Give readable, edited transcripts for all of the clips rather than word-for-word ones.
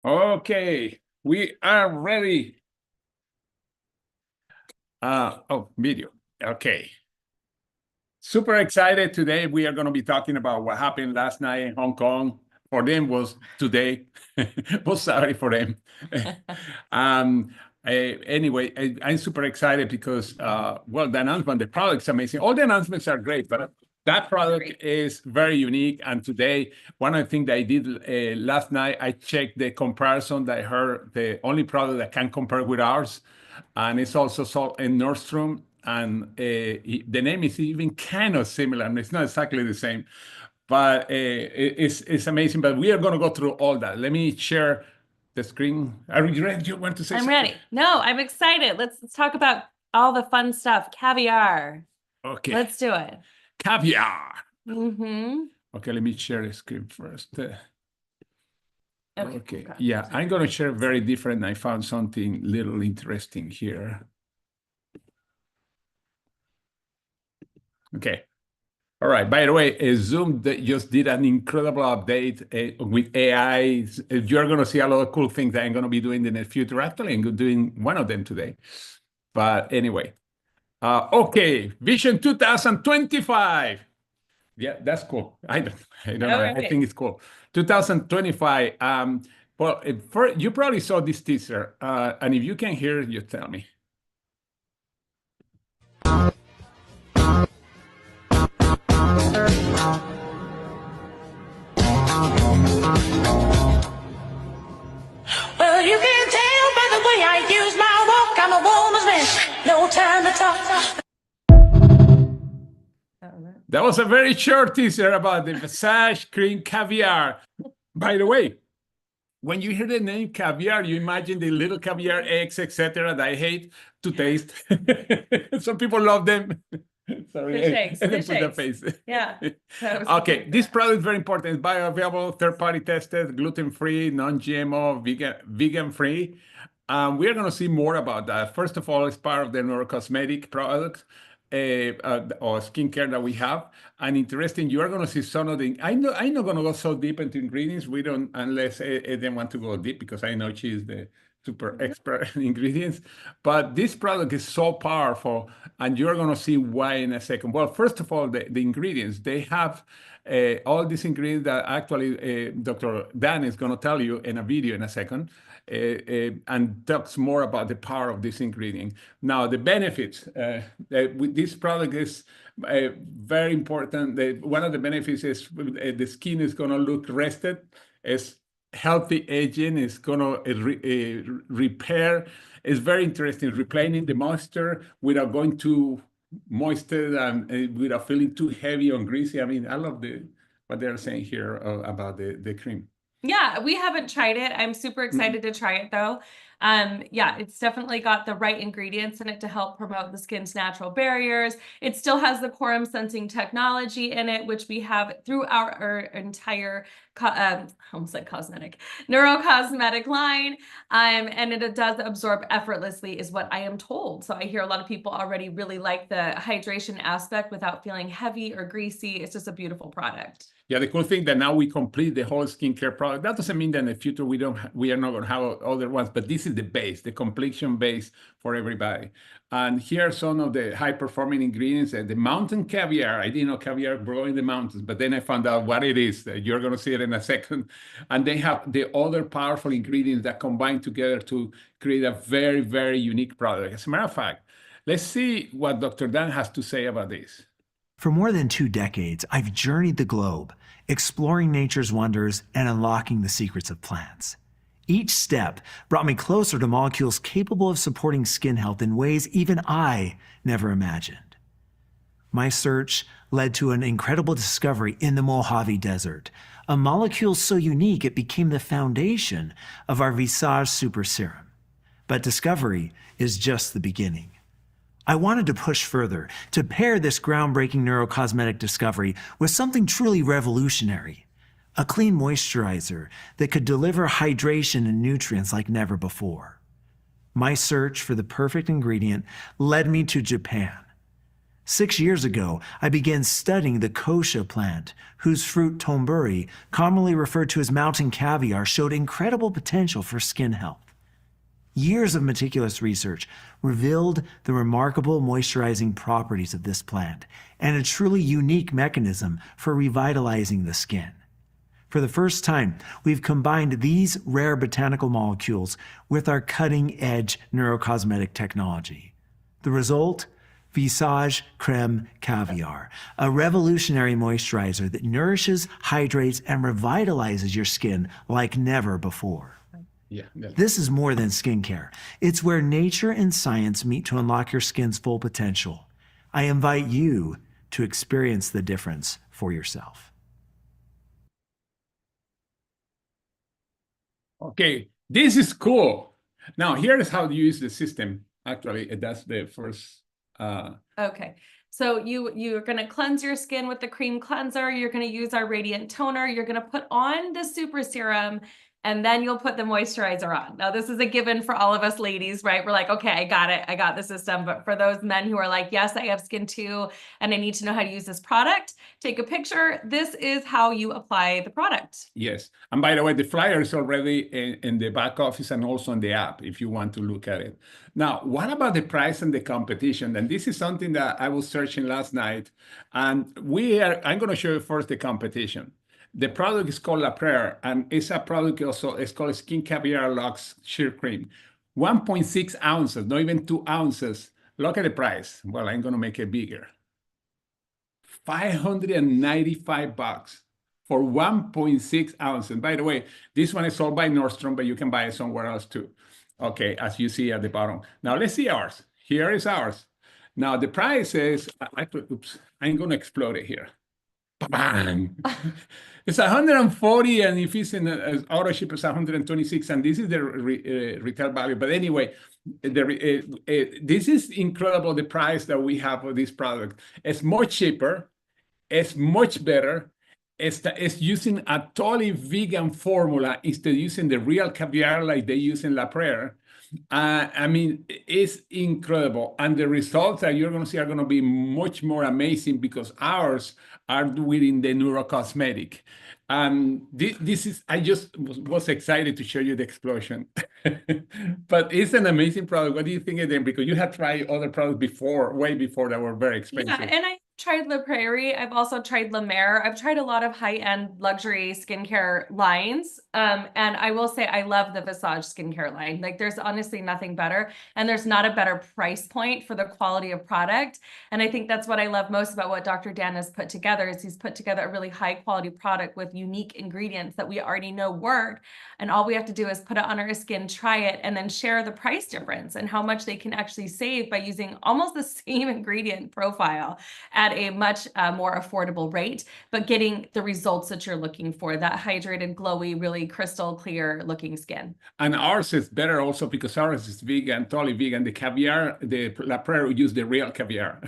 Okay, we are ready. Video. Okay. Super excited today. We are going to be talking about what happened last night in Hong Kong. For them was today. Was sorry for them. Anyway, I'm super excited because, well, the announcement, the product's amazing. All the announcements are great, but that product is very unique. And today, one of the things that I did last night, I checked the comparison that I heard, the only product that can compare with ours. And it's also sold in Nordstrom. And the name is even kind of similar, and it's not exactly the same, but it's amazing. But we are going to go through all that. Let me share the screen. Are you ready? You want to say something? I'm ready. No, I'm excited. Let's talk about all the fun stuff. Caviar. Okay. Let's do it. Caviar. Mm-hmm. Okay, let me share the screen first. Okay. Yeah, I'm going to share very different. I found something little interesting here. Okay. All right. By the way, Zoom just did an incredible update with AI. You're going to see a lot of cool things that I'm going to be doing in the future. Actually, I'm doing one of them today. But anyway, okay. Vision 2025. Yeah, that's cool. I don't know. Right. I think it's cool. 2025. Well, you probably saw this teaser. And if you can hear it, you tell me. Well, you can tell by the way I use my walk, I'm a woman's man. No time to talk. That was a very short teaser about the Visage Cream Caviar. By the way, when you hear the name caviar, you imagine the little caviar eggs, etc. that I hate to taste. Some people love them. Sorry, Fish eggs. put the face. Yeah. Okay, this product is very important. It's bioavailable, third-party tested, gluten-free, non-GMO, vegan-free. We're going to see more about that. First of all, it's part of the neurocosmetic products or skincare that we have. And interesting, you are going to see some of the. I'm not going to go so deep into ingredients. We don't, unless they want to go deep, because I know she's the super expert in ingredients. But this product is so powerful, and you're going to see why in a second. Well, first of all, the ingredients. They have all these ingredients that actually Dr. Dan is going to tell you in a video in a second. And talks more about the power of this ingredient. Now, the benefits with this product is very important. One of the benefits is the skin is going to look rested. It's healthy aging. It's going to repair. It's very interesting, replenishing the moisture without going too moisture and without feeling too heavy or greasy. I mean, I love what they're saying here about the cream. Yeah, we haven't tried it. I'm super excited to try it though. Yeah, it's definitely got the right ingredients in it to help promote the skin's natural barriers. It still has the quorum sensing technology in it, which we have through our entire almost like cosmetic, neurocosmetic line. And it does absorb effortlessly is what I am told. So I hear a lot of people already really like the hydration aspect without feeling heavy or greasy. It's just a beautiful product. Yeah, the cool thing that now we complete the whole skincare product. That doesn't mean that in the future we are not going to have other ones, but this is the base, the completion base for everybody. And here are some of the high-performing ingredients. The mountain caviar. I didn't know caviar grow in the mountains, but then I found out what it is. You're going to see it in a second. And they have the other powerful ingredients that combine together to create a very, very unique product. As a matter of fact, let's see what Dr. Dan has to say about this. For more than 2 decades, I've journeyed the globe, exploring nature's wonders and unlocking the secrets of plants. Each step brought me closer to molecules capable of supporting skin health in ways even I never imagined. My search led to an incredible discovery in the Mojave Desert, a molecule so unique it became the foundation of our Visage Super Serum. But discovery is just the beginning. I wanted to push further, to pair this groundbreaking neurocosmetic discovery with something truly revolutionary, a clean moisturizer that could deliver hydration and nutrients like never before. My search for the perfect ingredient led me to Japan. 6 years ago, I began studying the kochia plant, whose fruit tomburi, commonly referred to as mountain caviar, showed incredible potential for skin health. Years of meticulous research revealed the remarkable moisturizing properties of this plant and a truly unique mechanism for revitalizing the skin. For the first time, we've combined these rare botanical molecules with our cutting-edge neurocosmetic technology. The result? Visage Creme Caviar, a revolutionary moisturizer that nourishes, hydrates, and revitalizes your skin like never before. Yeah. This is more than skincare. It's where nature and science meet to unlock your skin's full potential. I invite you to experience the difference for yourself. Okay, this is cool. Now, here's how to use the system. Actually, that's the first. Okay, so you're going to cleanse your skin with the cream cleanser. You're going to use our radiant toner. You're going to put on the super serum, and then you'll put the moisturizer on. Now, this is a given for all of us ladies, right? We're like, okay, I got it. I got the system. But for those men who are like, yes, I have skin too, and I need to know how to use this product, take a picture. This is how you apply the product. Yes. And by the way, the flyer is already in the back office and also in the app if you want to look at it. Now, what about the price and the competition? And this is something that I was searching last night. And I'm going to show you first the competition. The product is called La Prayer, and it's a product also, it's called Skin Caviar Lux Sheer Cream. 1.6 ounces, not even 2 ounces. Look at the price. Well, I'm going to make it bigger. $595 for 1.6 ounces. And by the way, this one is sold by Nordstrom, but you can buy it somewhere else too. Okay, as you see at the bottom. Now let's see ours. Here is ours. Now the price is, I'm going to explode it here. Bang! It's 140, and if it's in auto ship, it's 126, and this is the retail value. But anyway, this is incredible, the price that we have for this product. It's much cheaper, it's much better. It's using a totally vegan formula instead of using the real caviar like they use in La Prayer. I mean, it's incredible. And the results that you're going to see are going to be much more amazing because ours are within the neurocosmetic. This is, I just was excited to show you the explosion. But it's an amazing product. What do you think of them? Because you had tried other products before, way before, that were very expensive. Yeah, and I tried La Prairie. I've also tried La Mer. I've tried a lot of high-end luxury skincare lines. And I will say I love the Visage skincare line. Like, there's honestly nothing better. And there's not a better price point for the quality of product. And I think that's what I love most about what Dr. Dan has put together, is he's put together a really high quality product with unique ingredients that we already know work. And all we have to do is put it on our skin, try it, and then share the price difference and how much they can actually save by using almost the same ingredient profile at a much more affordable rate, but getting the results that you're looking for, that hydrated, glowy, really crystal clear looking skin. And ours is better also because ours is vegan, totally vegan. The caviar, the La Prairie use the real caviar.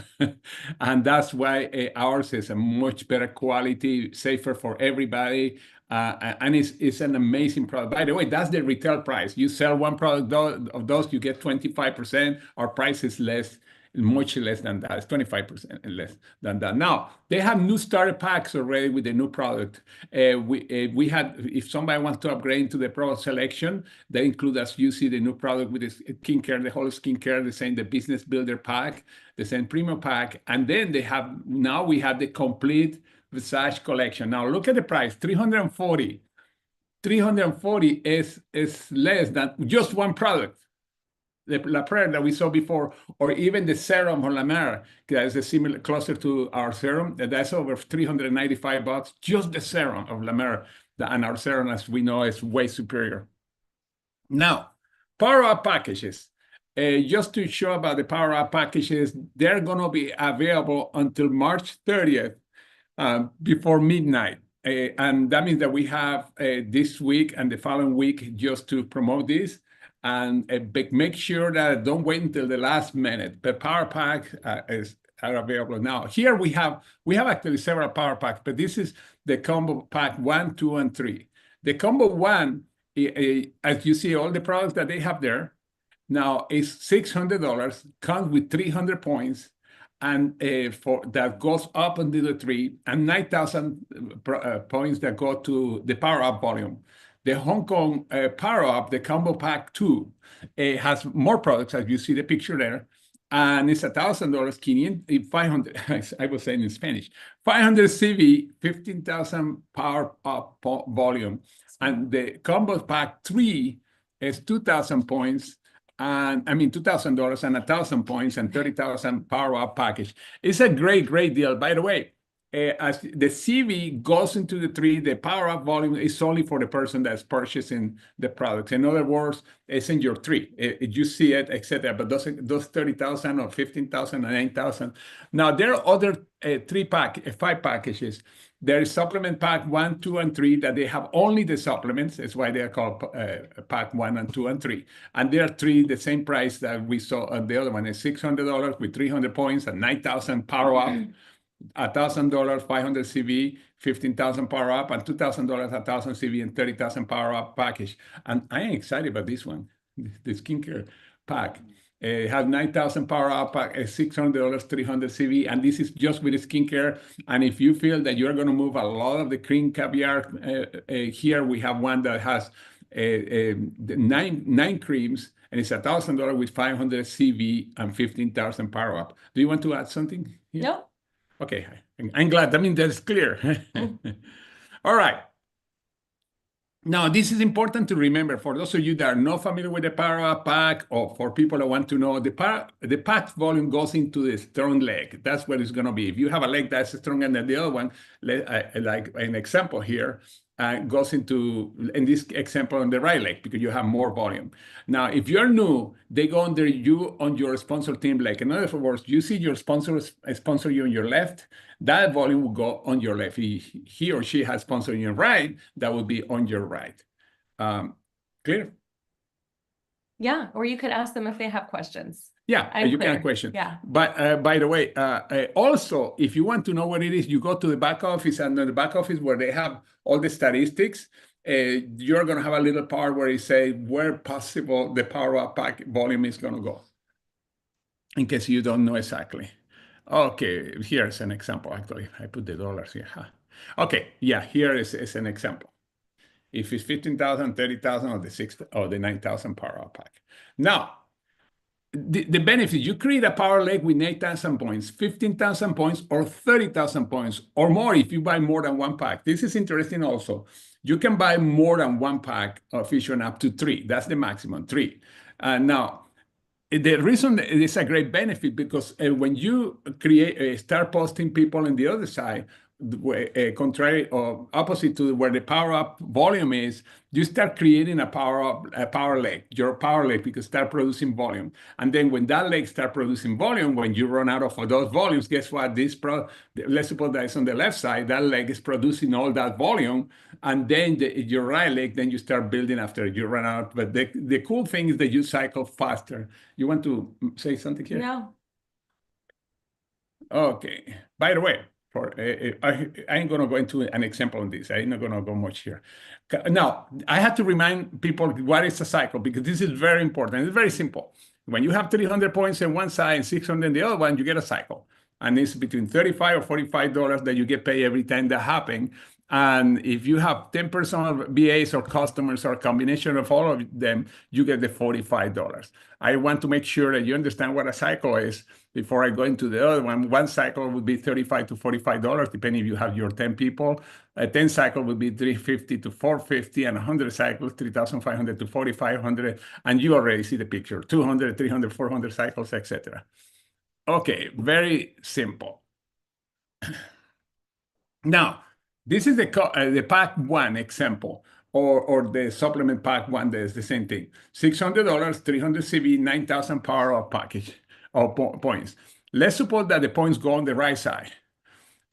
And that's why ours is a much better quality, safer for everybody. And it's an amazing product. By the way, that's the retail price. You sell one product of those, you get 25%. Our price is less, much less than that. It's 25% less than that. Now, they have new starter packs already with the new product. We had, if somebody wants to upgrade into the product selection, they include, as you see, the new product with the skincare, the whole skincare, the business builder pack, the same premium pack. And then they have, now we have the complete Visage collection. Now look at the price, $340. $340 is less than just one product. The La Prayer that we saw before, or even the serum from La Mer, that is a similar, closer to our serum, that's over $395, just the serum of La Mer, and our serum, as we know, is way superior. Now, power-up packages. just to show about the Power Up packages, they're going to be available until March 30th before midnight. And that means that we have this week and the following week just to promote this. And make sure that don't wait until the last minute. The Power Pack are available now. Here we have actually several Power Packs, but this is the Combo Pack 1, 2, and 3. The Combo 1, as you see, all the products that they have there, now is $600, comes with 300 points, and for that goes up into the 3, and 9,000 points that go to the Power Up volume. The Hong Kong Power Up, the Combo Pack 2, has more products, as you see the picture there, and it's $1,000, 500, I was saying in Spanish, 500 CV, 15,000 Power Up volume. And the Combo Pack 3 is 2,000 points, and I mean $2,000 and 1,000 points and 30,000 Power Up package. It's a great deal. By the way, as the CV goes into the 3, the Power Up volume is only for the person that's purchasing the products. In other words, it's in your 3. You see it, etc. But those 30,000 or 15,000 or 9,000. Now there are other 5 packages. There is Supplement Pack 1, 2, and 3 that they have only the supplements. That's why they are called Pack 1 and 2 and 3. And they are 3 the same price that we saw on the other one. Is $600 with 300 points and 9,000 Power Up. $1,000, 500 CV, 15,000 Power Up, and $2,000, 1,000 CV, and 30,000 Power Up package. And I am excited about this one, the skincare pack. It has 9,000 Power Up, $600, 300 CV, and this is just with the skincare. And if you feel that you're going to move a lot of the cream caviar, here we have one that has 9 creams, and it's $1,000 with 500 CV and 15,000 Power Up. Do you want to add something here? No. Okay, I'm glad. I mean, that's clear. All right. Now, this is important to remember for those of you that are not familiar with the Power Up pack, or for people that want to know, the pack volume goes into the strong leg. That's what it's going to be. If you have a leg that's stronger than the other one, like an example here, goes into, in this example, on the right leg, because you have more volume. Now, if you're new, they go under you on your sponsor team leg. In other words, you see your sponsor you on your left, that volume will go on your left. He or she has sponsored your right, that will be on your right. Clear? Yeah, or you could ask them if they have questions. Yeah, you can question. Yeah. But by the way, also, if you want to know what it is, you go to the back office, and in the back office where they have all the statistics, you're going to have a little part where it says where possible the Power Up pack volume is going to go, in case you don't know exactly. Okay, here's an example. Actually, I put the dollars here. Okay, yeah, here is an example. If it's 15,000, 30,000, or the 9,000 Power Up pack. Now, the benefit, you create a power leg with 9,000 points, 15,000 points, or 30,000 points, or more if you buy more than 1 pack. This is interesting also. You can buy more than 1 pack of Vision up to 3. That's the maximum, 3. Now, the reason it is a great benefit, because when you start posting people on the other side, contrary or opposite to where the Power Up volume is, you start creating a power leg, your power leg, because start producing volume. And then when that leg start producing volume, when you run out of those volumes, guess what? Let's suppose that it's on the left side, that leg is producing all that volume, and then your right leg, then you start building after you run out. But the cool thing is that you cycle faster. You want to say something here? No. Okay. By the way, I ain't going to go into an example on this. I'm not going to go much here. Now, I have to remind people what is a cycle, because this is very important. It's very simple. When you have 300 points on one side and 600 on the other one, you get a cycle. And it's between $35 or $45 that you get paid every time that happens. And if you have 10% of VAs or customers or a combination of all of them, you get the $45. I want to make sure that you understand what a cycle is before I go into the other one. One cycle would be $35 to $45, depending if you have your 10 people. A 10 cycle would be $350 to $450, and 100 cycles, $3,500 to $4,500. And you already see the picture, 200, 300, 400 cycles, etc. Okay, very simple. Now, this is the pack 1 example. or the supplement pack one that is the same thing. $600, 300 CV, 9,000 power up package of points. Let's suppose that the points go on the right side.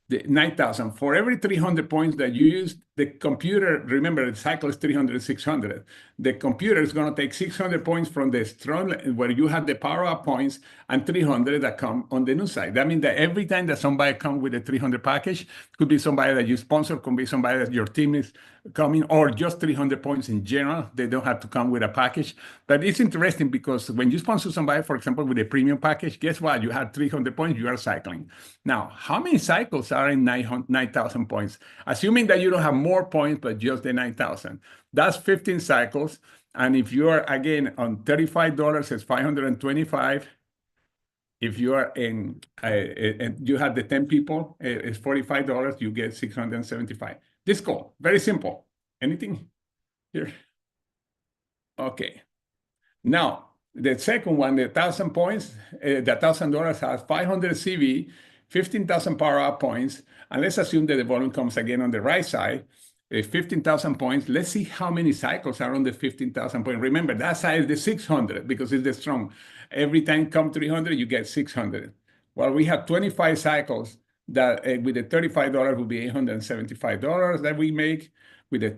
The 9,000. For every 300 points that you use, the computer, remember the cycle is 300, 600. The computer is going to take 600 points from the strong, where you have the power up points, and 300 that come on the new side. That means that every time that somebody comes with a 300 package, could be somebody that you sponsor, could be somebody that your team is coming, or just 300 points in general. They don't have to come with a package. But it's interesting because when you sponsor somebody, for example, with a premium package, guess what? You had 300 points, you are cycling. Now, how many cycles are in 9,000 points? Assuming that you don't have more points, but just the 9,000. That's 15 cycles. And if you are, again, on $35, it's 525. If you are in, and you have the 10 people, it's $45, you get 675. This call, very simple. Anything here? Okay. Now, the second one, the 1,000 points, the $1,000 has 500 CV, 15,000 power up points. And let's assume that the volume comes again on the right side, 15,000 points. Let's see how many cycles are on the 15,000 points. Remember, that side is the 600 because it's the strong. Every time come 300, you get 600. Well, we have 25 cycles that with the $35 will be $875 that we make. With the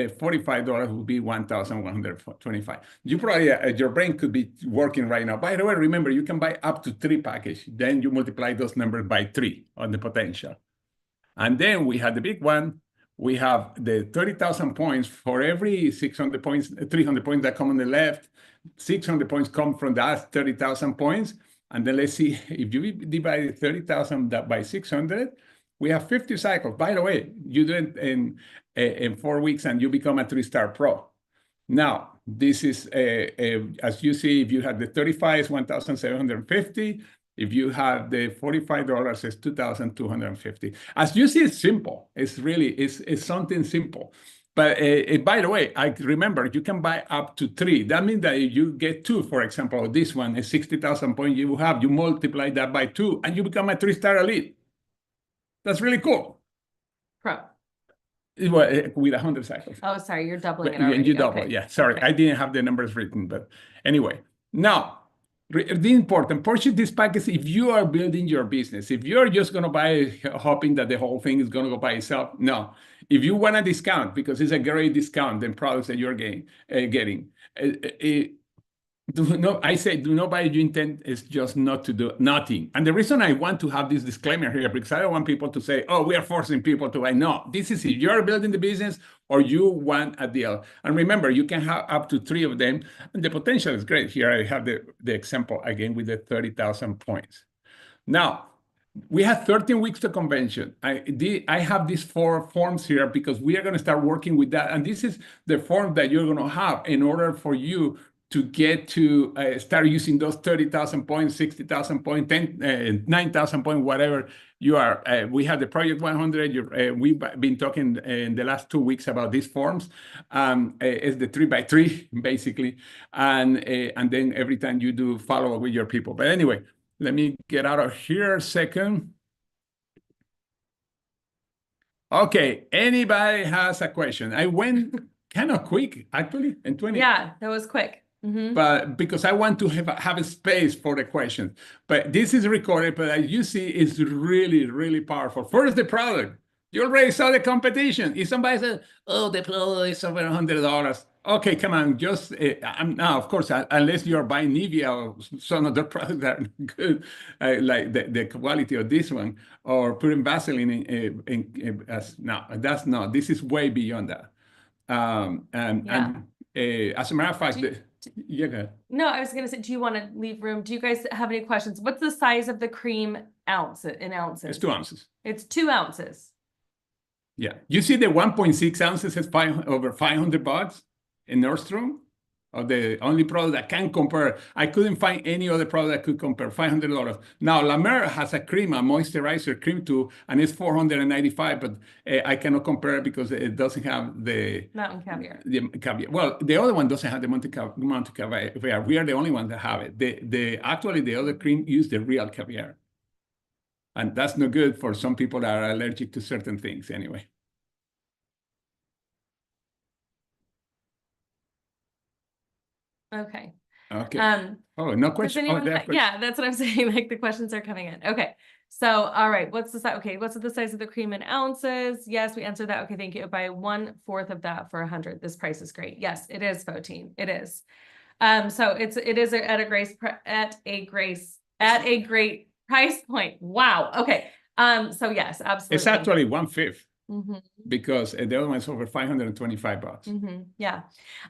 $45 will be $1,125. You probably, your brain could be working right now. By the way, remember, you can buy up to 3 packages. Then you multiply those numbers by 3 on the potential. And then we have the big one. We have the 30,000 points for every 600 points, 300 points that come on the left. 600 points come from that 30,000 points. And then let's see, if you divide 30,000 by 600, we have 50 cycles. By the way, you do it in 4 weeks and you become a 3-star pro. Now, this is, as you see, if you have the 35, it's 1,750. If you have the $45, it's 2,250. As you see, it's simple. It's really, it's something simple. But by the way, I remember you can buy up to 3. That means that if you get 2, for example, this one is 60,000 points you have, you multiply that by 2 and you become a 3-star elite. That's really cool. Pro. With 100 cycles. Oh, sorry, you're doubling it already. And you double, okay. yeah. Sorry, okay. I didn't have the numbers written, but anyway. Now, the important purchase this package if you are building your business. If you're just going to buy hoping that the whole thing is going to go by itself, no. If you want a discount, because it's a great discount, then products that you're getting, I say do not buy. Your intent is just not to do nothing. And the reason I want to have this disclaimer here, because I don't want people to say, oh, we are forcing people to buy. No, this is if you're building the business or you want a deal. And remember, you can have up to 3 of them. And the potential is great. Here I have the example again with the 30,000 points. Now, we have 13 weeks to convention. I have these 4 forms here because we are going to start working with that. And this is the form that you're going to have in order for you to get to start using those 30,000 points, 60,000 points, 9,000 points, whatever you are. We have the Project 100. We've been talking in the last 2 weeks about these forms. It's the 3x3, basically. And then every time you do follow up with your people. But anyway, let me get out of here a second. Okay, anybody has a question? I went kind of quick, actually, in 20. Yeah, that was quick. Mm-hmm. But because I want to have a space for the questions. But this is recorded, but as you see, it's really, really powerful. First, the product. You already saw the competition. If somebody says, oh, the product is over $100. Okay, come on, just, now, of course, unless you're buying Nivea or some other products that are good, like the quality of this one, or putting Vaseline no, that's not, this is way beyond that. As a matter of fact, yeah, go ahead. No, I was going to say, do you want to leave room? Do you guys have any questions? What's the size of the cream in ounces? It's 2 ounces. It's 2 ounces. Yeah. You see the 1.6 ounces is over $500 in Nordstrom? Or the only product that can compare. I couldn't find any other product that could compare. $500. Now, La Mer has a cream, a moisturizer cream too, and it's $495, but I cannot compare it because it doesn't have the Mountain caviar. The caviar. Well, the other one doesn't have the Mountain caviar. We are the only ones that have it. Actually, the other cream use the real caviar. And that's no good for some people that are allergic to certain things anyway. Okay. Okay. Um, Oh, no does question. Oh, anyone, they have questions. yeah, that's what I'm saying. Like the questions are coming in. Okay. So, all right. What's the size? Okay. What's the size of the cream in ounces? Yes, we answered that. Okay. Thank you. By 1/4 of that for 100. This price is great. Yes, it is, Fotine. It is. So it is at a great price point. Wow. Okay. So yes, absolutely. It's actually 1/5 Mhm. because the other one's over $525. Yeah.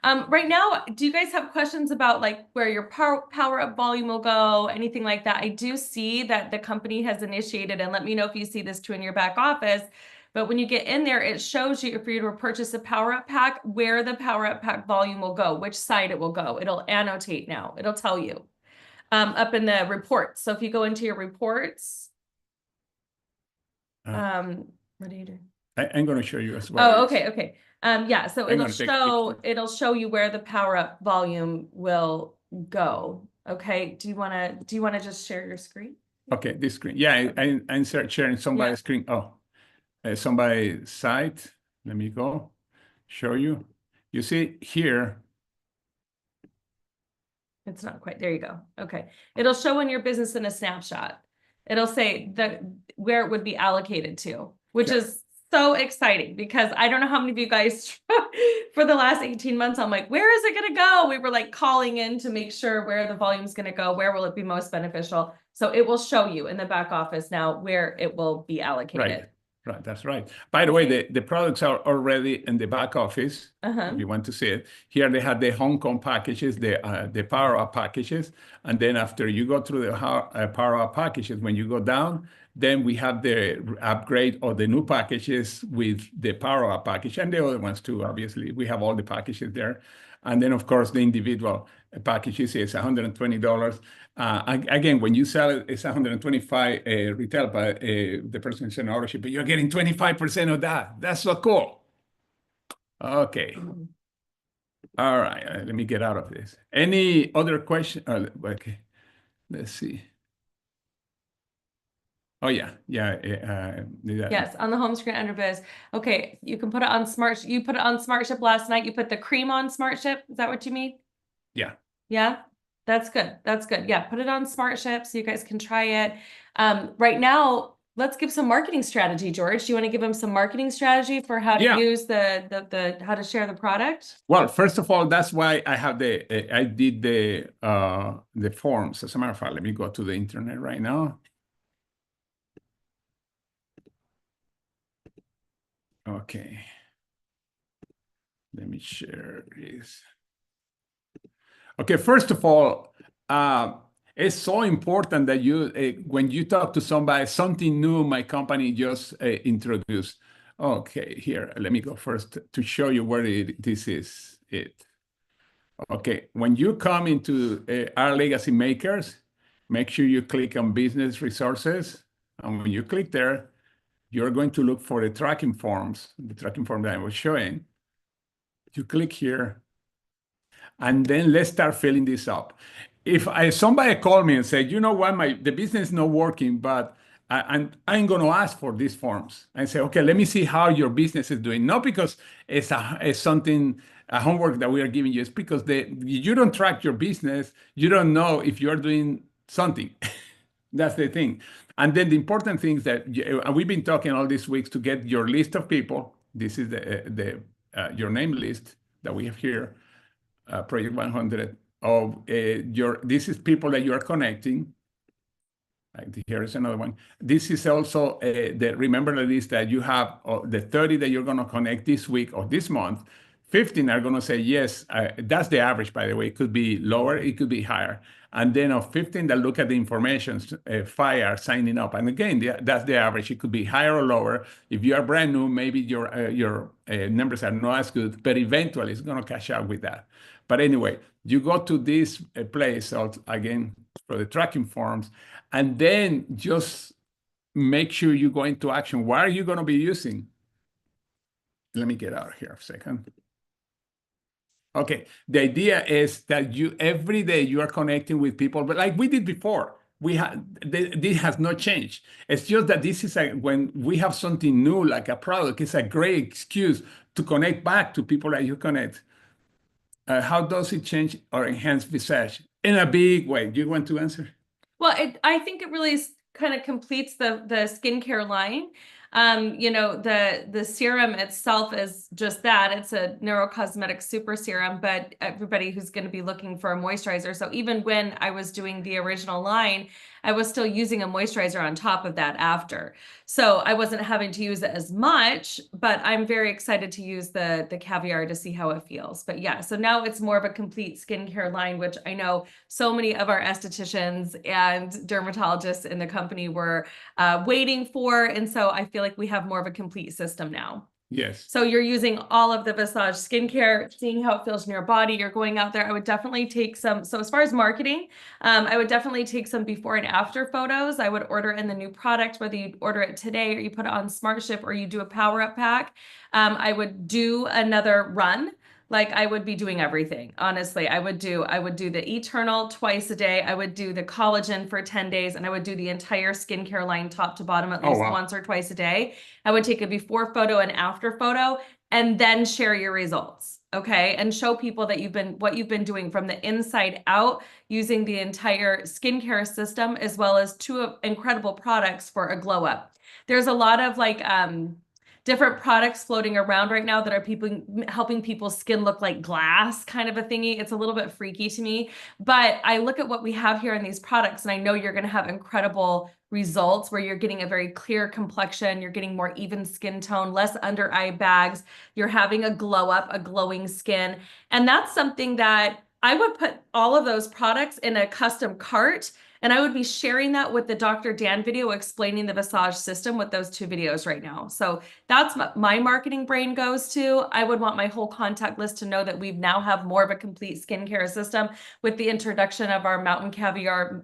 Right now, do you guys have questions about like where your power up volume will go, anything like that? I do see that the company has initiated, and let me know if you see this too in your back office. But when you get in there, it shows you if you were to purchase a power up pack, where the power up pack volume will go, which side it will go. It'll annotate now. It'll tell you up in the reports. So if you go into your reports, what do you do? I'm going to show you as well. Oh, okay, okay. Yeah, so I'm gonna take a picture. it'll show you where the power up volume will go. Okay. Do you wanna just share your screen? Okay, this screen. Yeah, I'm sharing somebody's screen. Oh, somebody's site. Let me go show you. You see here. It's not quite, there you go. Okay. It'll show in your business in a snapshot. It'll say where it would be allocated to, which is so exciting because I don't know how many of you guys for the last 18 months, I'm like, where is it going to go? We were like calling in to make sure where the volume is going to go. Where will it be most beneficial? So it will show you in the back office now where it will be allocated. Right, that's right. By the way, the products are already in the back office. If you want to see it, here they have the Hong Kong packages, the Power Up packages, and then after you go through the Power Up packages, when you go down, then we have the upgrade or the new packages with the Power Up package and the other ones too. Obviously, we have all the packages there, and then of course the individual packages is $120. Again, when you sell it, it's $125 retail, but the person is in ownership, but you're getting 25% of that. That's so cool. Okay. All right. Let me get out of this. Any other question? Okay. Let's see. Oh yeah. Yes, on the home screen under biz. Okay, you can put it on Smart. You put it on SmartShip last night. You put the cream on SmartShip. Is that what you mean? Yeah. Yeah, that's good. That's good. Yeah, put it on SmartShip so you guys can try it. Right now, let's give some marketing strategy, George. Do you want to give them some marketing strategy for how to use the how to share the product? Well, first of all, that's why I have I did the forms. As a matter of fact, let me go to the internet right now. Okay. Let me share this. Okay, first of all, it's so important that you, when you talk to somebody, something new my company just introduced. Okay, here, let me go first to show you where this is it. Okay, when you come into our Legacy Makers, make sure you click on Business Resources. And when you click there, you're going to look for the tracking forms, the tracking form that I was showing. You click here, and then let's start filling this up. If somebody called me and said, you know what, the business is not working, but I'm going to ask for these forms. I say, okay, let me see how your business is doing. Not because it's something, a homework that we are giving you. It's because you don't track your business. You don't know if you're doing something. That's the thing. And then the important thing is that we've been talking all these weeks to get your list of people. This is your name list that we have here, Project 100. This is people that you are connecting. Here is another one. This is also remember the list that you have the 30 that you're going to connect this week or this month. 15 are going to say yes. That's the average, by the way. It could be lower, it could be higher. And then of 15 that look at the information, 5 are signing up. And again, that's the average. It could be higher or lower. If you are brand new, maybe your numbers are not as good, but eventually it's going to catch up with that. But anyway, you go to this place, again, for the tracking forms, and then just make sure you go into action. What are you going to be using? Let me get out of here a second. Okay, the idea is that every day you are connecting with people, but like we did before, this has not changed. It's just that this is when we have something new, like a product, it's a great excuse to connect back to people that you connect. How does it change or enhance visage in a big way? Do you want to answer? Well, I think it really kind of completes the skincare line. You know, the serum itself is just that. It's a neurocosmetic super serum, but everybody who's going to be looking for a moisturizer. So even when I was doing the original line, I was still using a moisturizer on top of that after. So I wasn't having to use it as much, but I'm very excited to use the caviar to see how it feels. But yeah, so now it's more of a complete skincare line, which I know so many of our estheticians and dermatologists in the company were waiting for. And so I feel like we have more of a complete system now. Yes. So you're using all of the Visage skincare, seeing how it feels in your body. You're going out there. I would definitely take some. So as far as marketing, I would definitely take some before and after photos. I would order in the new product, whether you order it today or you put it on Smart Ship or you do a power up pack. I would do another run. Like I would be doing everything. Honestly, I would do the Eternal twice a day. I would do the collagen for 10 days, and I would do the entire skincare line top to bottom at least once or twice a day. I would take a before photo and after photo and then share your results. Okay. And show people that what you've been doing from the inside out using the entire skincare system, as well as two incredible products for a glow up. There's a lot of like, different products floating around right now that are helping people's skin look like glass kind of a thingy. It's a little bit freaky to me, but I look at what we have here in these products and I know you're going to have incredible results where you're getting a very clear complexion, you're getting more even skin tone, less under eye bags, you're having a glow up, a glowing skin. And that's something that I would put all of those products in a custom cart. And I would be sharing that with the Dr. Dan video explaining the Visage system with those two videos right now. So that's what my marketing brain goes to. I would want my whole contact list to know that we now have more of a complete skincare system with the introduction of our Mountain Caviar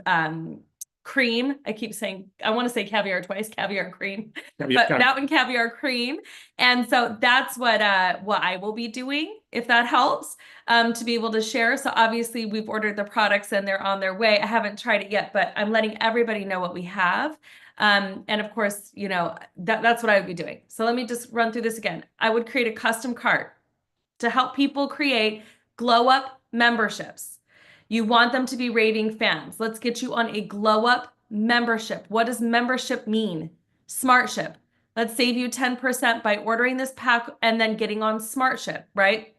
cream. I keep saying, I want to say caviar twice, caviar cream, but Mountain Caviar cream. And so that's what I will be doing, if that helps, to be able to share. So obviously we've ordered the products and they're on their way. I haven't tried it yet, but I'm letting everybody know what we have. And of course, you know, that's what I would be doing. So let me just run through this again. I would create a custom cart to help people create glow up memberships. You want them to be raving fans. Let's get you on a glow up membership. What does membership mean? Smart Ship. Let's save you 10% by ordering this pack and then getting on Smart Ship, right?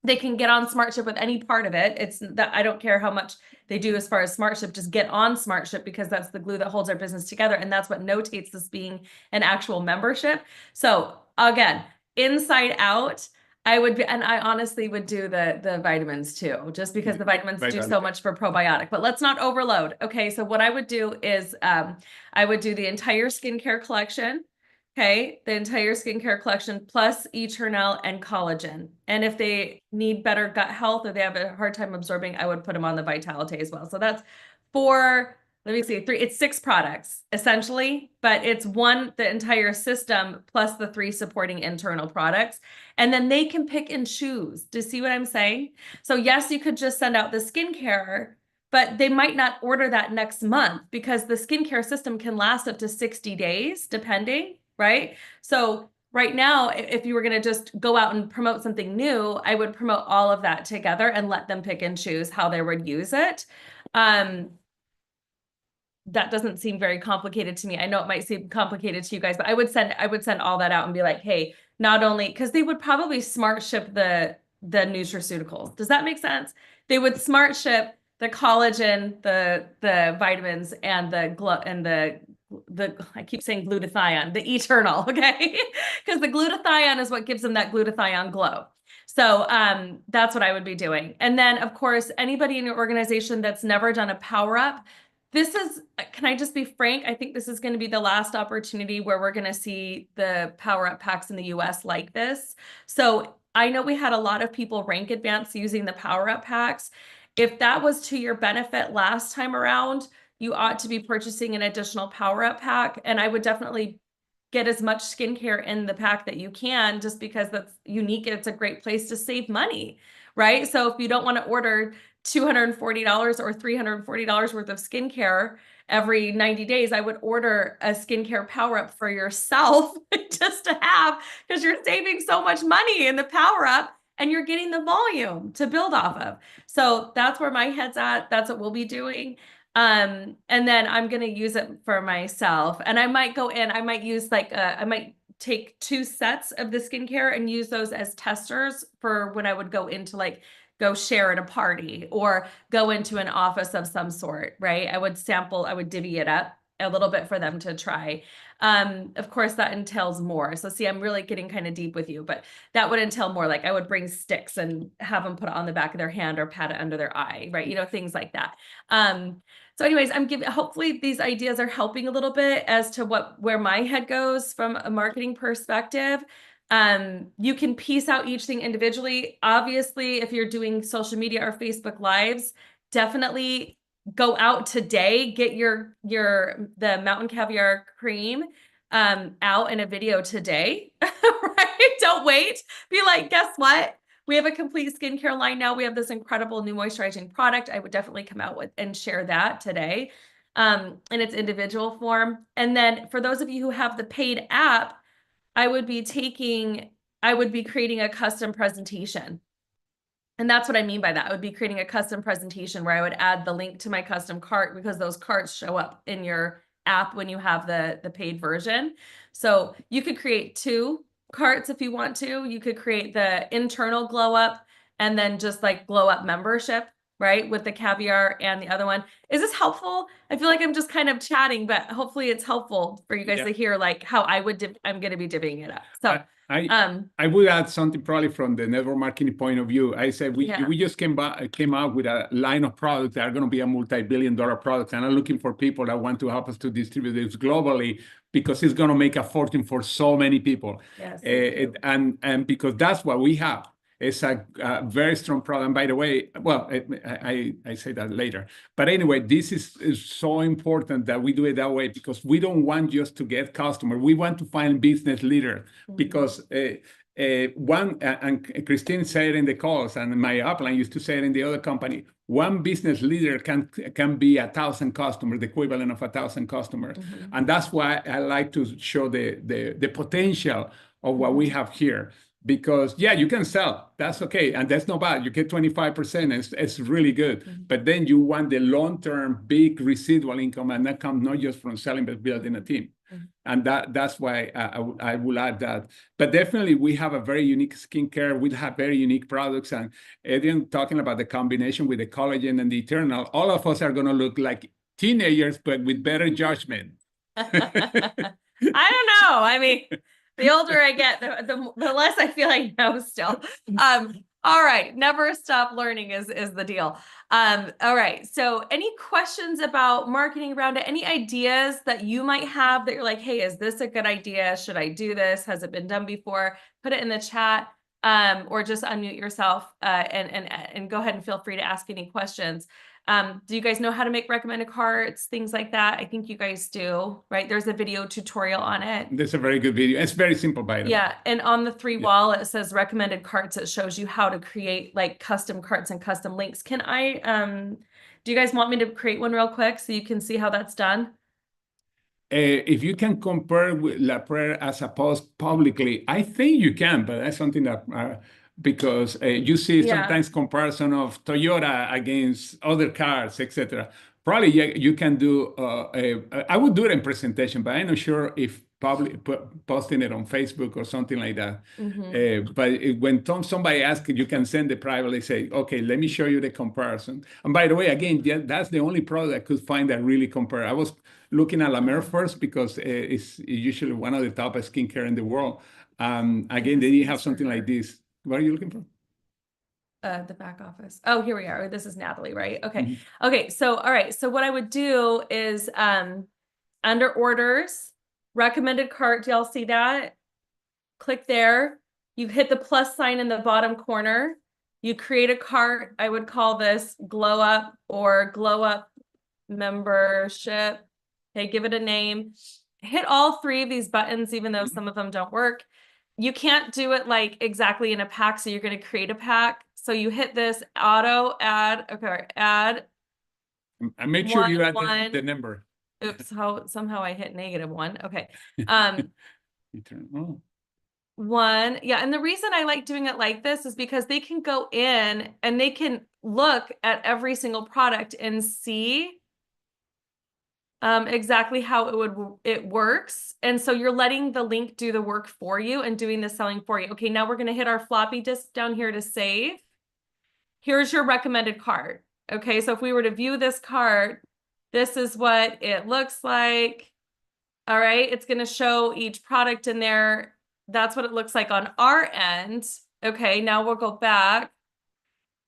They can get on Smart Ship with any part of it. It's that I don't care how much they do as far as Smart Ship, just get on Smart Ship because that's the glue that holds our business together. And that's what notates this being an actual membership. So again, inside out, I would be, and I honestly would do the vitamins too, just because the vitamins do so much for probiotic, but let's not overload. Okay. So what I would do is, I would do the entire skincare collection. Okay. The entire skincare collection plus Eternal and collagen. And if they need better gut health or they have a hard time absorbing, I would put them on the Vitality as well. So that's it's 6 products essentially, but it's the entire system plus the 3 supporting internal products. And then they can pick and choose. Do you see what I'm saying? So yes, you could just send out the skincare, but they might not order that next month because the skincare system can last up to 60 days, depending, right? So right now, if you were going to just go out and promote something new, I would promote all of that together and let them pick and choose how they would use it. That doesn't seem very complicated to me. I know it might seem complicated to you guys, but I would send all that out and be like, hey, not only, because they would probably Smart Ship the nutraceuticals. Does that make sense? They would Smart Ship the collagen, the vitamins, and the I keep saying glutathione, the Eternal, okay? Because the glutathione is what gives them that glutathione glow. So that's what I would be doing. And then of course, anybody in your organization that's never done a power up, can I just be frank? I think this is going to be the last opportunity where we're going to see the power up packs in the US like this. So I know we had a lot of people rank advance using the power up packs. If that was to your benefit last time around, you ought to be purchasing an additional power up pack. And I would definitely get as much skincare in the pack that you can, just because that's unique. It's a great place to save money, right? So if you don't want to order $240 or $340 worth of skincare every 90 days, I would order a skincare power up for yourself just to have, because you're saving so much money in the power up. and you're getting the volume to build off of. So that's where my head's at. That's what we'll be doing. And then I'm going to use it for myself. And I might go in, I might use like, I might take 2 sets of the skincare and use those as testers for when I would go into like, go share at a party or go into an office of some sort, right? I would sample, I would divvy it up a little bit for them to try. Of course, that entails more. So see, I'm really getting kind of deep with you, but that would entail more. Like I would bring sticks and have them put it on the back of their hand or pat it under their eye, right? You know, things like that. So anyways, I'm giving, hopefully these ideas are helping a little bit as to where my head goes from a marketing perspective. You can piece out each thing individually. Obviously, if you're doing social media or Facebook Lives, definitely go out today, get the mountain caviar cream out in a video today, right? Don't wait. Be like, guess what? We have a complete skincare line now. We have this incredible new moisturizing product. I would definitely come out with and share that today in its individual form. And then for those of you who have the paid app, I would be creating a custom presentation. And that's what I mean by that. I would be creating a custom presentation where I would add the link to my custom cart because those carts show up in your app when you have the paid version. So you could create 2 carts if you want to. You could create the internal glow up and then just like glow up membership, right? With the caviar and the other one. Is this helpful? I feel like I'm just kind of chatting, but hopefully it's helpful for you guys to hear like how I'm going to be divvying it up. So I would add something probably from the network marketing point of view. I said we just came out with a line of products that are going to be a multi-billion-dollar products, and I'm looking for people that want to help us to distribute this globally because it's going to make a fortune for so many people. Yes, and because that's what we have. It's a very strong product. And by the way, well, I say that later. But anyway, this is so important that we do it that way because we don't want just to get customers. We want to find business leaders because and Christine said in the calls, and my upline used to say it in the other company, one business leader can be 1,000 customers, the equivalent of 1,000 customers. And that's why I like to show the potential of what we have here. Because you can sell, that's okay, and that's not bad. You get 25%, it's really good. But then you want the long-term big residual income, and that comes not just from selling but building a team. And that's why I will add that. But definitely we have a very unique skincare. We have very unique products. And Adrianne talking about the combination with the collagen and the eternal, all of us are going to look like teenagers, but with better judgment. I don't know. I mean, the older I get, the less I feel I know still. All right. Never stop learning is the deal. All right. So any questions about marketing around it? Any ideas that you might have that you're like, hey, is this a good idea? Should I do this? Has it been done before? Put it in the chat or just unmute yourself and go ahead and feel free to ask any questions. Do you guys know how to make recommended carts, things like that? I think you guys do, right? There's a video tutorial on it. That's a very good video. It's very simple, by the way. Yeah, and on the 3 wall, it says recommended carts. It shows you how to create like custom carts and custom links. Can I, do you guys want me to create one real quick so you can see how that's done? If you can compare with La Prayer as a post publicly, I think you can, but that's something that... because you see sometimes comparison of Toyota against other cars, etc. Probably you can do, I would do it in presentation, but I'm not sure if posting it on Facebook or something like that. But when somebody asks, you can send it privately, say, okay, let me show you the comparison. And by the way, again, that's the only product I could find that really compare. I was looking at La Mer first because it's usually one of the top skincare in the world. Again, they didn't have something like this. What are you looking for? The back office. Oh, here we are. This is Natalie, right? Okay. Okay. So, all right. So what I would do is under orders, recommended cart. Do y'all see that? Click there. You hit the plus sign in the bottom corner. You create a cart. I would call this glow up or glow up membership. Okay. Give it a name. Hit all 3 of these buttons, even though some of them don't work. You can't do it like exactly in a pack. So you're going to create a pack. So you hit this auto add. Okay. Add. And make sure you add the number. Oops. Somehow I hit -1. Okay. one. Yeah, and the reason I like doing it like this is because they can go in and they can look at every single product and see exactly how it works. And so you're letting the link do the work for you and doing the selling for you. Okay, now we're going to hit our floppy disk down here to save. Here's your recommended cart. Okay, so if we were to view this cart, this is what it looks like. All right, it's going to show each product in there. That's what it looks like on our end. Okay, now we'll go back.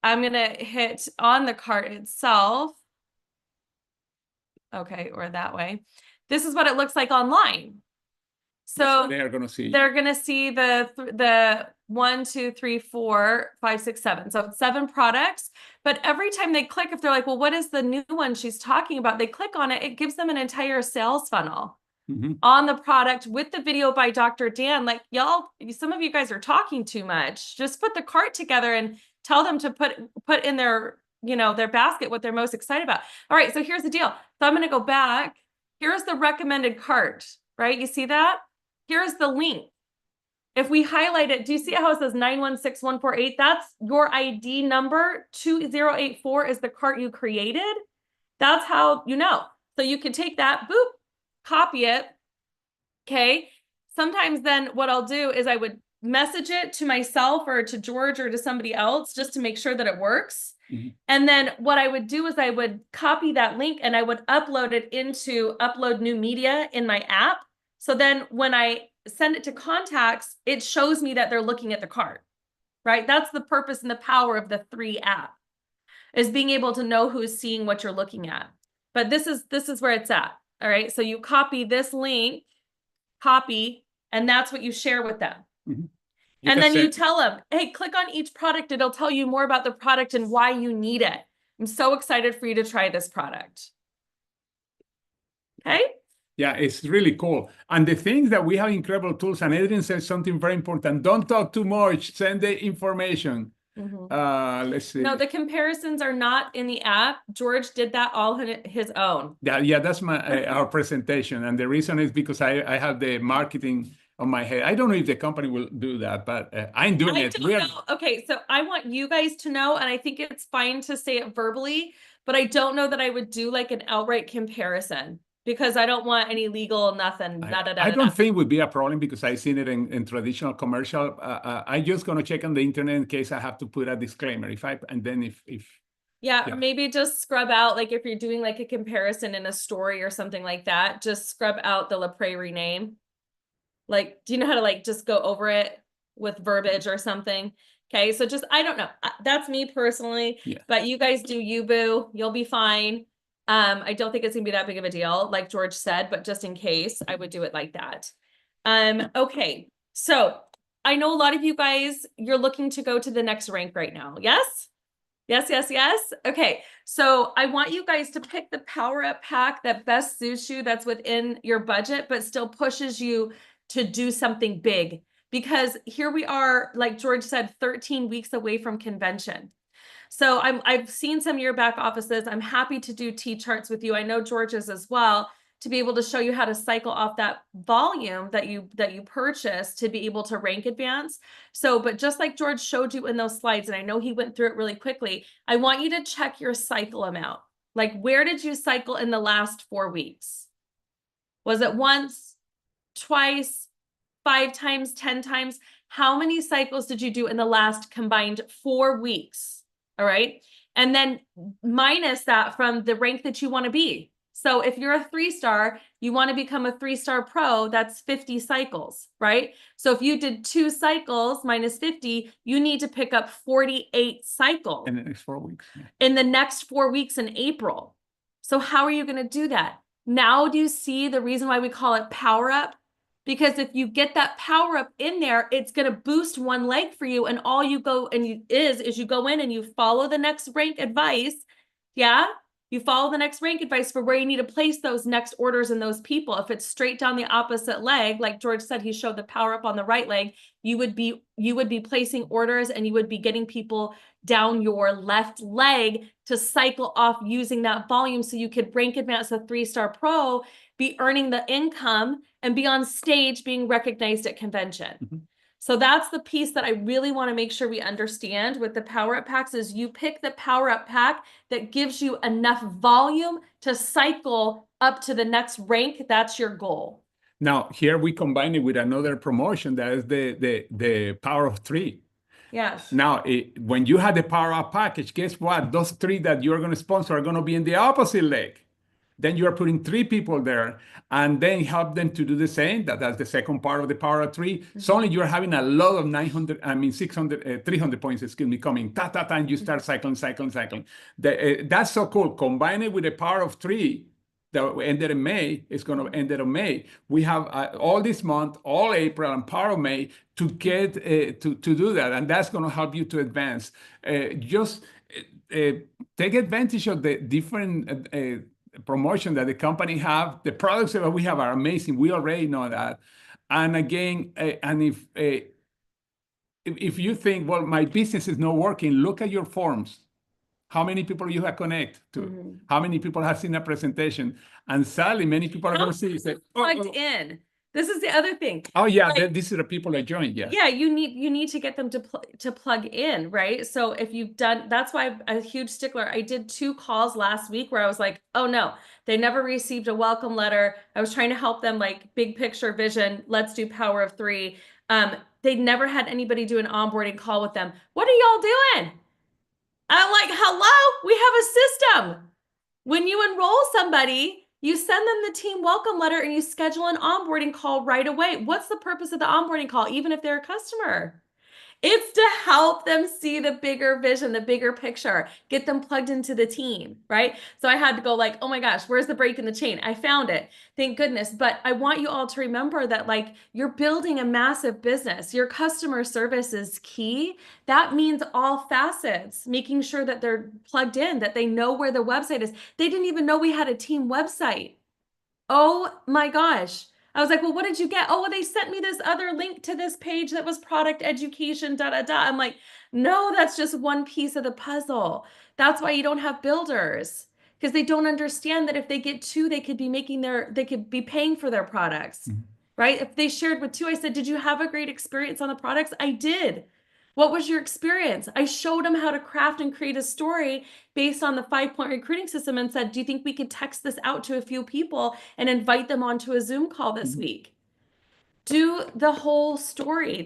I'm going to hit on the cart itself. Okay, or that way. This is what it looks like online. So they're going to see. They're going to see the 1, 2, 3, 4, 5, 6, 7. So it's 7 products. But every time they click, if they're like, well, what is the new one she's talking about? They click on it. It gives them an entire sales funnel on the product with the video by Dr. Dan. Like, y'all, some of you guys are talking too much. Just put the cart together and tell them to put in their, their basket what they're most excited about. All right, so here's the deal. So I'm going to go back. Here's the recommended cart, right? You see that? Here's the link. If we highlight it, do you see how it says 916148? That's your ID number. 2084 is the cart you created. That's how you know. So you can take that, boop, copy it. Okay. Sometimes then what I'll do is I would message it to myself or to George or to somebody else just to make sure that it works. And then what I would do is I would copy that link and I would upload it into Upload New Media in my app. So then when I send it to contacts, it shows me that they're looking at the cart, right? That's the purpose and the power of the 3 app, is being able to know who's seeing what you're looking at. But this is where it's at. All right. So you copy this link, copy, and that's what you share with them. And then you tell them, hey, click on each product. It'll tell you more about the product and why you need it. I'm so excited for you to try this product. Okay. Yeah, it's really cool. And the things that we have incredible tools, and Adrianne said something very important. Don't talk too much. Send the information. Let's see. No, the comparisons are not in the app. George did that all on his own. Yeah, that's our presentation. And the reason is because I have the marketing on my head. I don't know if the company will do that, but I'm doing it. I don't know. Okay, so I want you guys to know, and I think it's fine to say it verbally, but I don't know that I would do like an outright comparison, because I don't want any legal nothing. I don't think it would be a problem, because I've seen it in traditional commercial. I'm just going to check on the internet in case I have to put a disclaimer. Yeah, or maybe just scrub out, like if you're doing like a comparison in a story or something like that, just scrub out the La Prairie name. Like, do you know how to like just go over it with verbiage or something? Okay, so just, I don't know. That's me personally, but you guys do you, boo. You'll be fine. I don't think it's gonna be that big of a deal, like George said, but just in case, I would do it like that. Okay, so I know a lot of you guys, you're looking to go to the next rank right now. Yes? Yes. Okay, so I want you guys to pick the Power Up pack that best suits you, that's within your budget, but still pushes you to do something big. Because here we are, like George said, 13 weeks away from convention. So I've seen some of your back offices. I'm happy to do T-charts with you. I know George's as well, to be able to show you how to cycle off that volume that you purchased to be able to rank advance. So, but just like George showed you in those slides, and I know he went through it really quickly, I want you to check your cycle amount. Like, where did you cycle in the last 4 weeks? Was it once, twice, 5 times, 10 times? How many cycles did you do in the last combined 4 weeks? All right. And then minus that from the rank that you want to be. So if you're a 3-star, you want to become a 3-star pro, that's 50 cycles, right? So if you did 2 cycles minus 50, you need to pick up 48 cycles in the next 4 weeks. In the next 4 weeks in April. So how are you going to do that? Now, do you see the reason why we call it Power Up? Because if you get that power up in there, it's going to boost one leg for you. And all you go and you go in and you follow the next rank advice. Yeah. You follow the next rank advice for where you need to place those next orders and those people. If it's straight down the opposite leg, like George said, he showed the Power Up on the right leg, you would be placing orders and you would be getting people down your left leg to cycle off using that volume, so you could rank advance a 3-star pro, be earning the income, and be on stage being recognized at convention. So that's the piece that I really want to make sure we understand with the Power Up packs is you pick the Power Up pack that gives you enough volume to cycle up to the next rank. That's your goal. Now, here we combine it with another promotion that is the Power of Three. Yes. Now, when you have the Power Up package, guess what? Those three that you're going to sponsor are going to be in the opposite leg. Then you are putting three people there and then help them to do the same. That's the second part of the Power of Three. Suddenly you're having a lot of 300 points, excuse me, coming, and you start cycling. That's so cool. Combine it with the Power of Three that ended in May. It's going to end in May. We have all this month, all April, and part of May to get to do that, and that's going to help you to advance. Take advantage of the different promotion that the company have. The products that we have are amazing. We already know that. And again, and if you think, well, my business is not working, look at your forms. How many people you have connect to? How many people have seen a presentation? And sadly, many people are going to see say, Plugged in. This is the other thing. Oh yeah, these are the people that joined. Yeah. Yeah, you need to get them to plug in, right? So if you've done, that's why I'm a huge stickler. I did 2 calls last week where I was like, oh no, they never received a welcome letter. I was trying to help them like big picture vision. Let's do Power of Three. They never had anybody do an onboarding call with them. What are y'all doing? I'm like, hello, we have a system. When you enroll somebody, you send them the team welcome letter and you schedule an onboarding call right away. What's the purpose of the onboarding call, even if they're a customer? It's to help them see the bigger vision, the bigger picture, get them plugged into the team, right? So I had to go like, oh my gosh, where's the break in the chain? I found it, thank goodness. But I want you all to remember that like you're building a massive business. Your customer service is key. That means all facets, making sure that they're plugged in, that they know where the website is. They didn't even know we had a team website. Oh my gosh. I was like, well, what did you get? Oh, well, they sent me this other link to this page that was product education, I'm like, no, that's just one piece of the puzzle. That's why you don't have builders, because they don't understand that if they get 2, they could be paying for their products, right? If they shared with 2, I said, did you have a great experience on the products? I did. What was your experience? I showed them how to craft and create a story based on the 5-point recruiting system and said, do you think we could text this out to a few people and invite them onto a Zoom call this week? Do the whole story,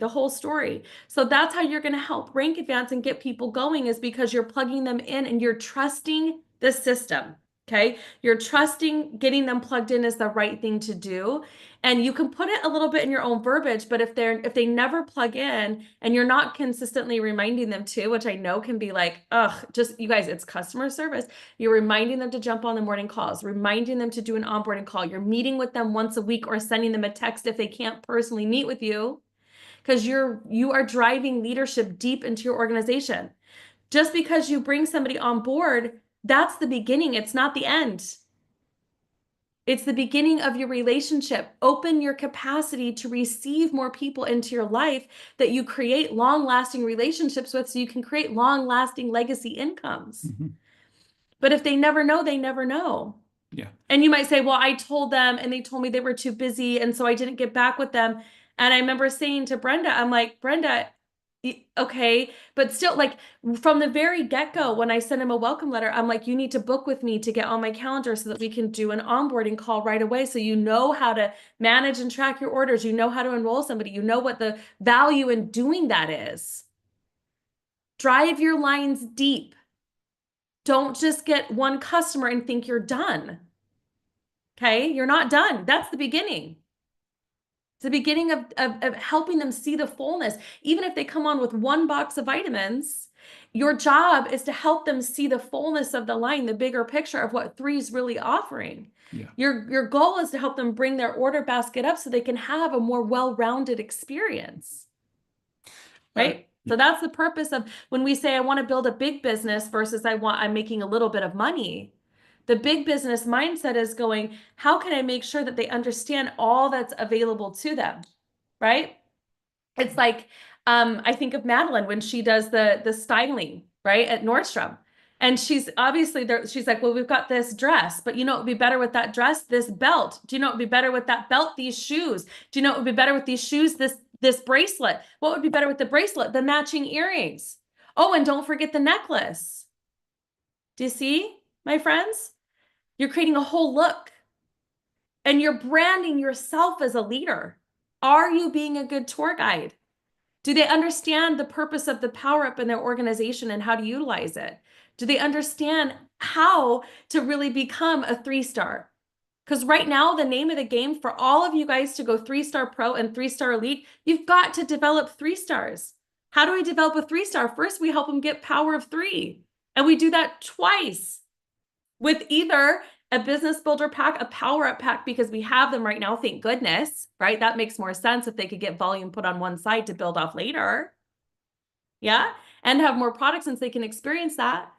So that's how you're going to help rank advance and get people going, is because you're plugging them in and you're trusting the system. Okay. You're trusting getting them plugged in is the right thing to do. And you can put it a little bit in your own verbiage, but if they never plug in and you're not consistently reminding them to, which I know can be like, ugh, just you guys, it's customer service. You're reminding them to jump on the morning calls, reminding them to do an onboarding call. You're meeting with them once a week or sending them a text if they can't personally meet with you, because you are driving leadership deep into your organization. Just because you bring somebody on board, that's the beginning. It's not the end. It's the beginning of your relationship. Open your capacity to receive more people into your life that you create long-lasting relationships with, so you can create long-lasting legacy incomes. But if they never know, they never know. Yeah. And you might say, well, I told them and they told me they were too busy, and so I didn't get back with them. And I remember saying to Brenda, I'm like, Brenda, okay, but still, like from the very get-go, when I sent him a welcome letter, I'm like, you need to book with me to get on my calendar so that we can do an onboarding call right away. So you know how to manage and track your orders. You know how to enroll somebody. You know what the value in doing that is. Drive your lines deep. Don't just get one customer and think you're done. Okay, you're not done. That's the beginning. It's the beginning of helping them see the fullness. Even if they come on with 1 box of vitamins, your job is to help them see the fullness of the line, the bigger picture of what 3 is really offering. Yeah. Your goal is to help them bring their order basket up so they can have a more well-rounded experience. Right? So that's the purpose of when we say I want to build a big business versus I'm making a little bit of money. The big business mindset is going, how can I make sure that they understand all that's available to them, right? It's like, I think of Madeline when she does the styling, right, at Nordstrom. And she's obviously there. She's like, well, we've got this dress, but you know, it would be better with that dress, this belt. Do you know it would be better with that belt, these shoes? Do you know it would be better with these shoes, this this bracelet. What would be better with the bracelet? The matching earrings. Oh, and don't forget the necklace. Do you see, my friends? You're creating a whole look. And you're branding yourself as a leader. Are you being a good tour guide? Do they understand the purpose of the Power Up in their organization and how to utilize it? Do they understand how to really become a 3-star? Because right now, the name of the game for all of you guys to go 3-star pro and 3-star elite, you've got to develop 3-stars. How do we develop a 3-star? First, we help them get Power of 3. And we do that twice with either a business builder pack, a Power Up pack, because we have them right now, thank goodness, right? That makes more sense if they could get volume put on one side to build off later. Yeah, and have more products since they can experience that.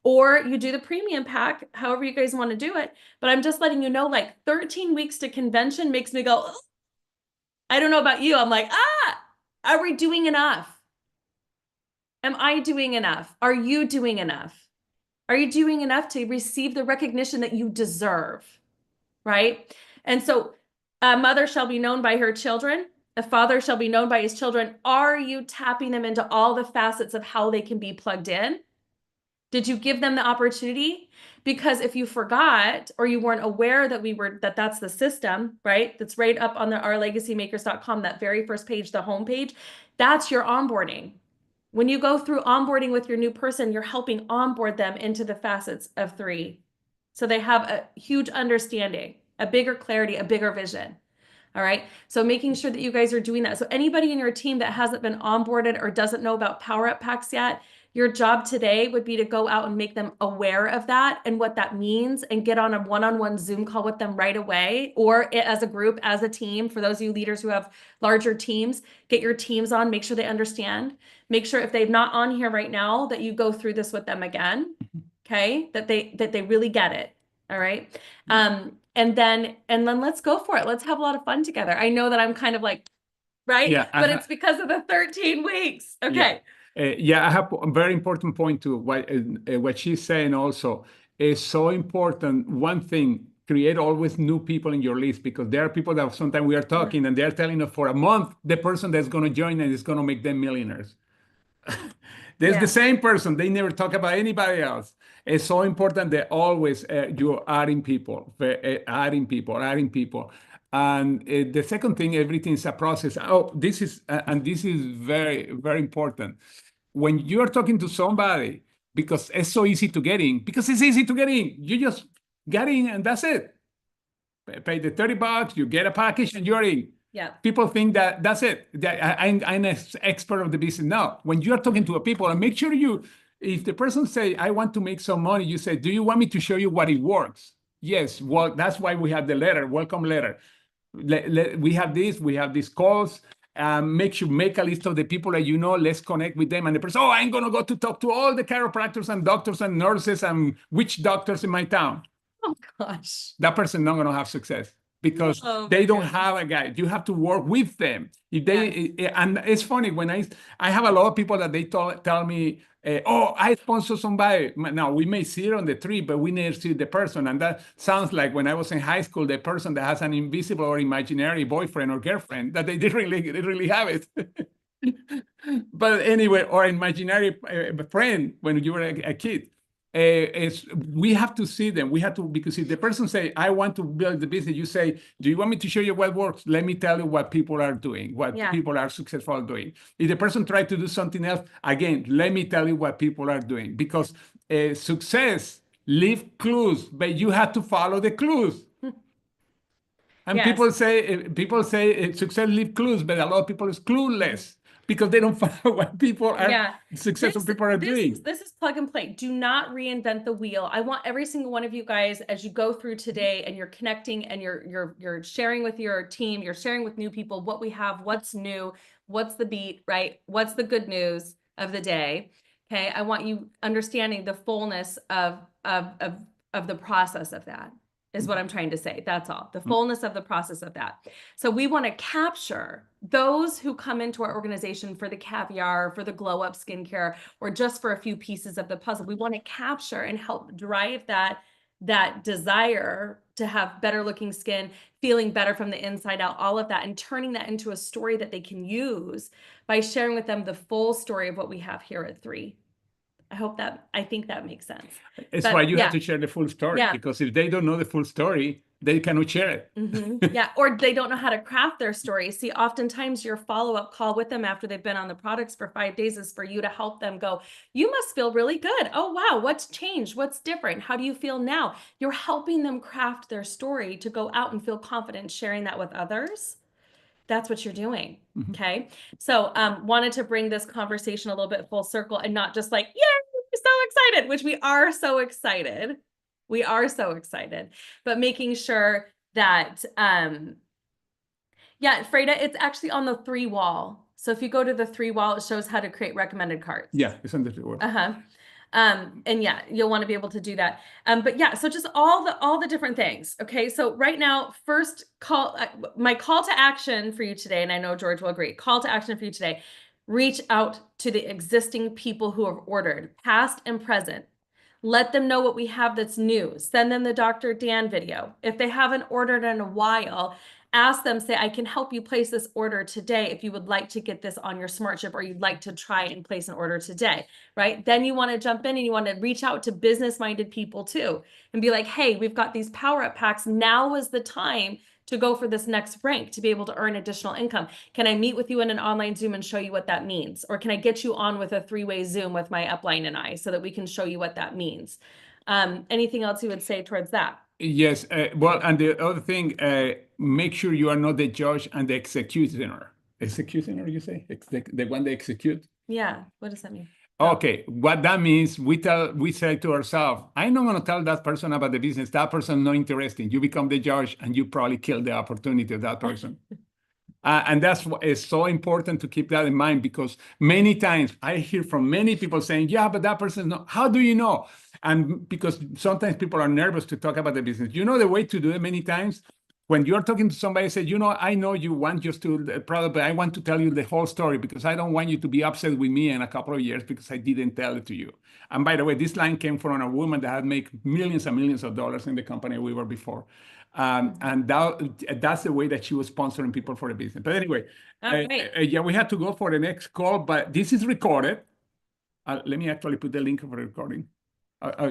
Or you do the premium pack, however you guys want to do it. But I'm just letting you know, like 13 weeks to convention makes me go, ugh. I don't know about you. I'm like, are we doing enough? Am I doing enough? Are you doing enough? Are you doing enough to receive the recognition that you deserve? Right? And so a mother shall be known by her children. A father shall be known by his children. Are you tapping them into all the facets of how they can be plugged in? Did you give them the opportunity? Because if you forgot or you weren't aware that that's the system, right? That's right up on the ourlegacymakers.com, that very first page, the homepage, that's your onboarding. When you go through onboarding with your new person, you're helping onboard them into the facets of 3. So they have a huge understanding, a bigger clarity, a bigger vision. All right. So making sure that you guys are doing that. So anybody in your team that hasn't been onboarded or doesn't know about Power Up packs yet, your job today would be to go out and make them aware of that and what that means and get on a one-on-one Zoom call with them right away, or as a group, as a team. For those of you leaders who have larger teams, get your teams on, make sure they understand. Make sure if they're not on here right now that you go through this with them again. Okay. That they really get it. All right. And then let's go for it. Let's have a lot of fun together. I know that I'm kind of like, right? Yeah, but it's because of the 13 weeks. Okay. Yeah, I have a very important point to what she's saying also is so important. One thing, create always new people in your list, because there are people that sometimes we are talking and they're telling us for a month, the person that's going to join and is going to make them millionaires. There's the same person. They never talk about anybody else. It's so important that always you're adding people. And the second thing, everything is a process. Oh, this is very, very important. When you're talking to somebody, because it's so easy to get in, you just get in and that's it. Pay the $30, you get a package and you're in. Yeah. People think that that's it. I'm an expert of the business. No, when you're talking to a people, and make sure if the person say, I want to make some money, you say, do you want me to show you what it works? Yes. Well, that's why we have the letter, welcome letter. We have these calls. Make a list of the people that you know. Let's connect with them. And the person, I'm going to go to talk to all the chiropractors and doctors and nurses and witch doctors in my town. Oh, gosh. That person not going to have success. Because they don't have a guide. You have to work with them. If they and it's funny when I have a lot of people that they tell me, I sponsor somebody. Now we may see it on the tree, but we never see the person. And that sounds like when I was in high school, the person that has an invisible or imaginary boyfriend or girlfriend that they didn't really have it. But anyway, or imaginary friend when you were a kid. We have to see them. We have to, because if the person say, I want to build the business, you say, do you want me to show you what works? Let me tell you what people are doing, what people are successful doing. If the person tried to do something else, again, let me tell you what people are doing, because success leave clues, but you have to follow the clues. And people say success leave clues, but a lot of people is clueless. Because they don't follow what people are, successful people are doing. This is plug and play. Do not reinvent the wheel. I want every single one of you guys, as you go through today and you're connecting and you're sharing with your team, you're sharing with new people what we have, what's new, what's the beat, right? What's the good news of the day? Okay. I want you understanding the fullness of the process of that. Is what I'm trying to say. That's all. The fullness of the process of that. So we want to capture those who come into our organization for the caviar, for the glow up skincare, or just for a few pieces of the puzzle. We want to capture and help drive that desire to have better looking skin, feeling better from the inside out, all of that, and turning that into a story that they can use by sharing with them the full story of what we have here at 3. I think that makes sense. It's But, why you yeah. have to share the full story, Yeah. because if they don't know the full story, they cannot share it. Yeah, or they don't know how to craft their story. See, oftentimes your follow-up call with them after they've been on the products for 5 days is for you to help them go, you must feel really good. Oh, wow, what's changed? What's different? How do you feel now? You're helping them craft their story to go out and feel confident sharing that with others. That's what you're doing. Okay. So wanted to bring this conversation a little bit full circle and not just like, yay, we're so excited, which we are so excited. We are so excited, but making sure that, yeah, Freda, it's actually on the 3 wall. So if you go to the 3 wall, it shows how to create recommended cards. Yeah, it's on the word. And yeah, you'll want to be able to do that. But yeah, so just all the different things. Okay. So right now, first my call to action for you today, and I know George will agree, call to action for you today, reach out to the existing people who have ordered, past and present. Let them know what we have that's new. Send them the Dr. Dan video. If they haven't ordered in a while, ask them, say, I can help you place this order today if you would like to get this on your smart chip or you'd like to try and place an order today, right? Then you want to jump in and you want to reach out to business-minded people too and be like, hey, we've got these power-up packs. Now is the time to go for this next rank to be able to earn additional income. Can I meet with you in an online Zoom and show you what that means? Or can I get you on with a 3-way Zoom with my upline and I so that we can show you what that means? Anything else you would say towards that? Yes. Well, and the other thing, make sure you are not the judge and the executioner. Executioner, you say? The one they execute? Yeah. What does that mean? Okay, what that means, we say to ourselves, I'm not going to tell that person about the business. That person not interesting. You become the judge and you probably kill the opportunity of that person. And that's what is so important to keep that in mind, because many times I hear from many people saying, yeah, but that person, no. How do you know? And because sometimes people are nervous to talk about the business. You know the way to do it many times? When you're talking to somebody, say, you know, I know you want just to the product, but I want to tell you the whole story because I don't want you to be upset with me in a couple of years because I didn't tell it to you. And by the way, this line came from a woman that had made millions and millions of dollars in the company we were before. And that's the way that she was sponsoring people for the business. But anyway, yeah, we had to go for the next call, but this is recorded. Let me actually put the link of the recording.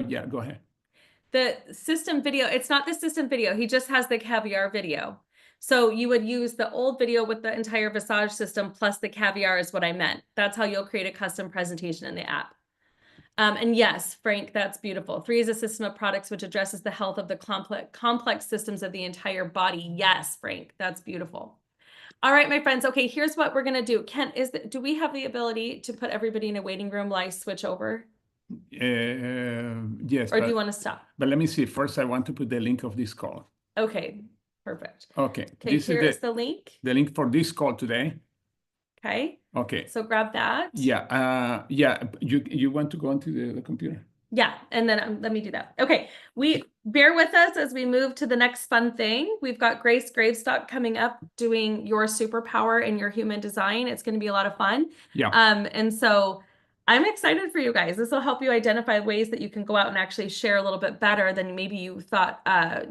Yeah, go ahead. The system video, it's not the system video. He just has the caviar video. So you would use the old video with the entire Visage system plus the caviar is what I meant. That's how you'll create a custom presentation in the app. And yes, Frank, that's beautiful. 3 is a system of products which addresses the health of the complex systems of the entire body. Yes, Frank, that's beautiful. All right, my friends. Okay, here's what we're going to do. Ken, do we have the ability to put everybody in a waiting room while I switch over? Yes. Or do you want to stop? But let me see. First, I want to put the link of this call. Okay, perfect. Okay. Okay, this here is is the link. The link for this call today. Okay. Okay. So grab that. Yeah. Yeah. You want to go onto the computer? Yeah, and then let me do that. Okay, bear with us as we move to the next fun thing. We've got Grace Gravestock coming up doing your superpower in your human design. It's going to be a lot of fun. Yeah. And so I'm excited for you guys. This will help you identify ways that you can go out and actually share a little bit better than maybe you thought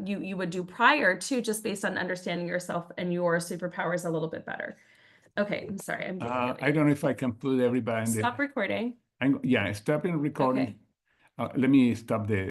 you would do prior to, just based on understanding yourself and your superpowers a little bit better. Okay, I'm sorry. I don't know if I can put everybody in Stop recording. Yeah, stopping recording. Okay. Let me stop the